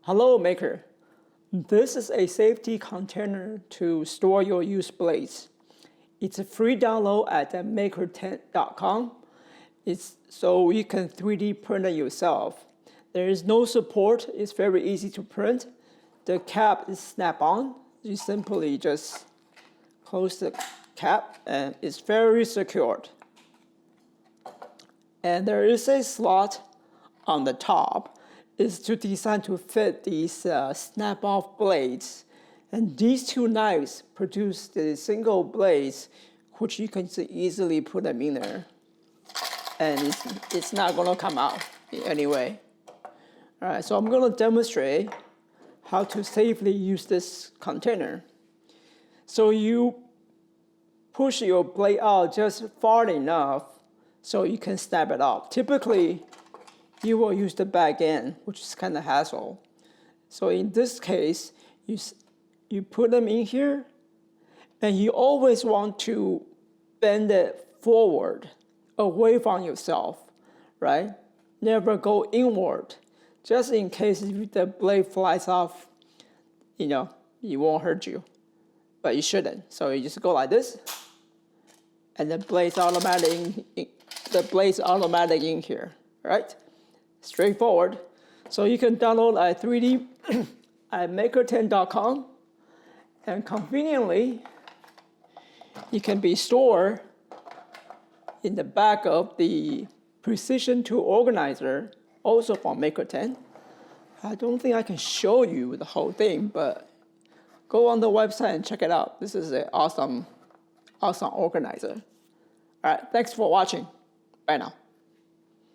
Hello Maker. This is a safety container to store your used blades. It's a free download at maker10.com. It's so you can 3D print it yourself. There is no support. It's very easy to print. The cap is snap-on. You simply just close the cap and it's very secured. And there is a slot on the top. Is to design to fit these snap-off blades. And these two knives produce the single blades, which you can easily put them in there. And it's not gonna come out anyway. All right, so I'm gonna demonstrate how to safely use this container. So you push your blade out just far enough so you can snap it off. Typically, you will use the back end, which is kind of hassle. So in this case, you put them in here, and you always want to bend it forward, away from yourself, right? Never go inward, just in case if the blade flies off, it won't hurt you, but you shouldn't. So you just go like this, and the blade's automatic in here, right? Straightforward. So you can download a 3D at maker10.com, and conveniently, it can be stored in the back of the Precision Tool Organizer, also from Maker10. I don't think I can show you the whole thing, but go on the website and check it out. This is an awesome organizer. All right, thanks for watching. Bye now.